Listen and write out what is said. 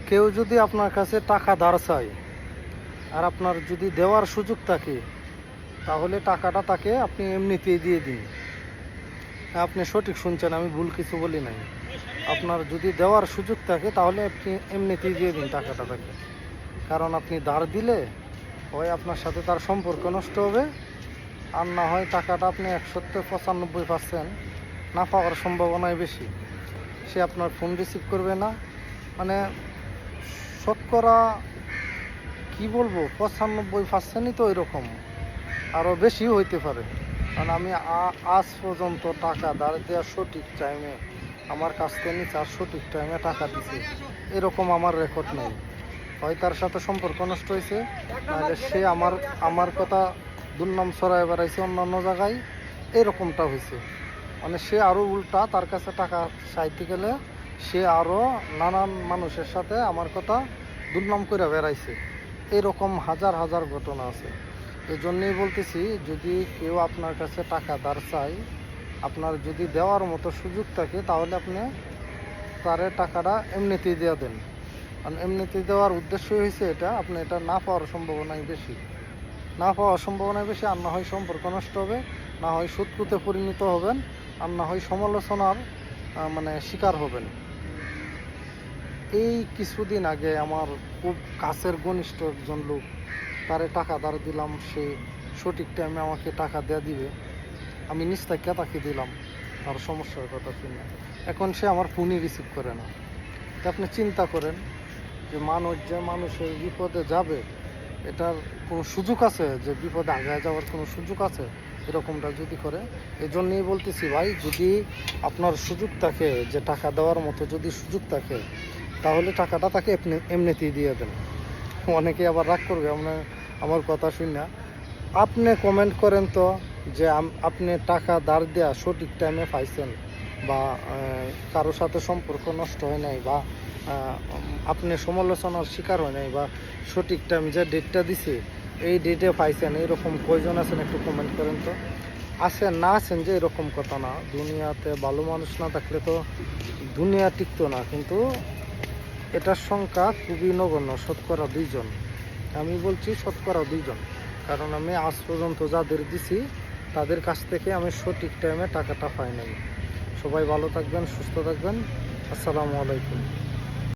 কেউ যদি আপনার কাছে টাকা ধার চায় আর আপনার যদি দেওয়ার সুযোগ থাকে, তাহলে টাকাটা তাকে আপনি এমনিতেই দিয়ে দিন। আপনি সঠিক শুনছেন, আমি ভুল কিছু বলি নাই। আপনার যদি দেওয়ার সুযোগ থাকে তাহলে আপনি এমনিতেই দিয়ে দিন টাকাটা তাকে। কারণ আপনি ধার দিলে হয় আপনার সাথে তার সম্পর্ক নষ্ট হবে, আর না হয় টাকাটা আপনি 100-95% না পাওয়ার সম্ভাবনাই বেশি। সে আপনার ফোন রিসিভ করবে না। মানে শতকরা কি বলবো, 95%ই তো এরকম, আরও বেশিও হইতে পারে। কারণ আমি আজ পর্যন্ত টাকা ধার দেওয়ার সঠিক টাইমে আমার কাছ থেকে নিচে আর সঠিক টাইমে টাকা দিছি, এরকম আমার রেকর্ড নেই। হয় তার সাথে সম্পর্ক নষ্ট হয়েছে, নাহলে সে আমার কথা দুর্নাম ছড়ায় বেড়াইছে অন্যান্য জায়গায়, এরকমটা হয়েছে। মানে সে আরও উল্টা, তার কাছে টাকা চাইতে গেলে সে আরও নানান মানুষের সাথে আমার কথা দুর্নাম করে বেড়াইছে। এরকম হাজার হাজার ঘটনা আছে। এই জন্যই বলতেছি, যদি কেউ আপনার কাছে টাকা ধার চায়, আপনার যদি দেওয়ার মতো সুযোগ থাকে, তাহলে আপনি তারে টাকাটা এমনিতেই দিয়ে দেন। কারণ এমনিতেই দেওয়ার উদ্দেশ্যই হয়েছে এটা, আপনি এটা না পাওয়ার সম্ভাবনাই বেশি। না পাওয়ার সম্ভাবনাই বেশি, আর না হয় সম্পর্ক নষ্ট হবে, না হয় শত্রুতে পরিণত হবেন, আর না হয় সমালোচনার শিকার হবেন। এই কিছুদিন আগে আমার খুব কাছের ঘনিষ্ঠ একজন লোক, তারে টাকা ধার দিলাম, সে সঠিক টাইমে আমাকে টাকা দেয়া দিবে, আমি নিস্তাকে তাকে দিলাম তার সমস্যার কথা শুনে। এখন সে আমার ফোনই রিসিভ করে না। তা আপনি চিন্তা করেন যে মানুষের বিপদে যাবে, এটার কোনো সুযোগ আছে? যে বিপদে আগায় যাওয়ার কোনো সুযোগ আছে এরকমটা যদি করে? এই জন্যই বলতেছি ভাই, যদি আপনার সুযোগ থাকে, যে টাকা দেওয়ার মতো যদি সুযোগ থাকে, তাহলে টাকাটা তাকে এমনিতেই দিয়ে দেন। অনেকে আবার রাগ করবে আমার কথা শুনে। আপনি কমেন্ট করেন তো যে আপনি টাকা ধার দেওয়া সঠিক টাইমে পাইছেন, বা কারোর সাথে সম্পর্ক নষ্ট হয় নাই, বা আপনি সমালোচনার শিকার হয় নাই, বা সঠিক টাইম যে ডেটটা দিছে এই ডেটে পাইছেন, এরকম কয়জন আছেন একটু কমেন্ট করেন তো। আছেন না আছেন যে এরকম কথা না। দুনিয়াতে ভালো মানুষ না থাকলে তো দুনিয়া টিকতো না, কিন্তু এটার সংখ্যা খুবই নগণ্য, শতকরা 2 জন। আমি বলছি শতকরা 2 জন, কারণ আমি আজ পর্যন্ত যাদের দিছি তাদের কাছ থেকে আমি সঠিক টাইমে টাকাটা পাই নাই। সবাই ভালো থাকবেন, সুস্থ থাকবেন। আসসালামু আলাইকুম।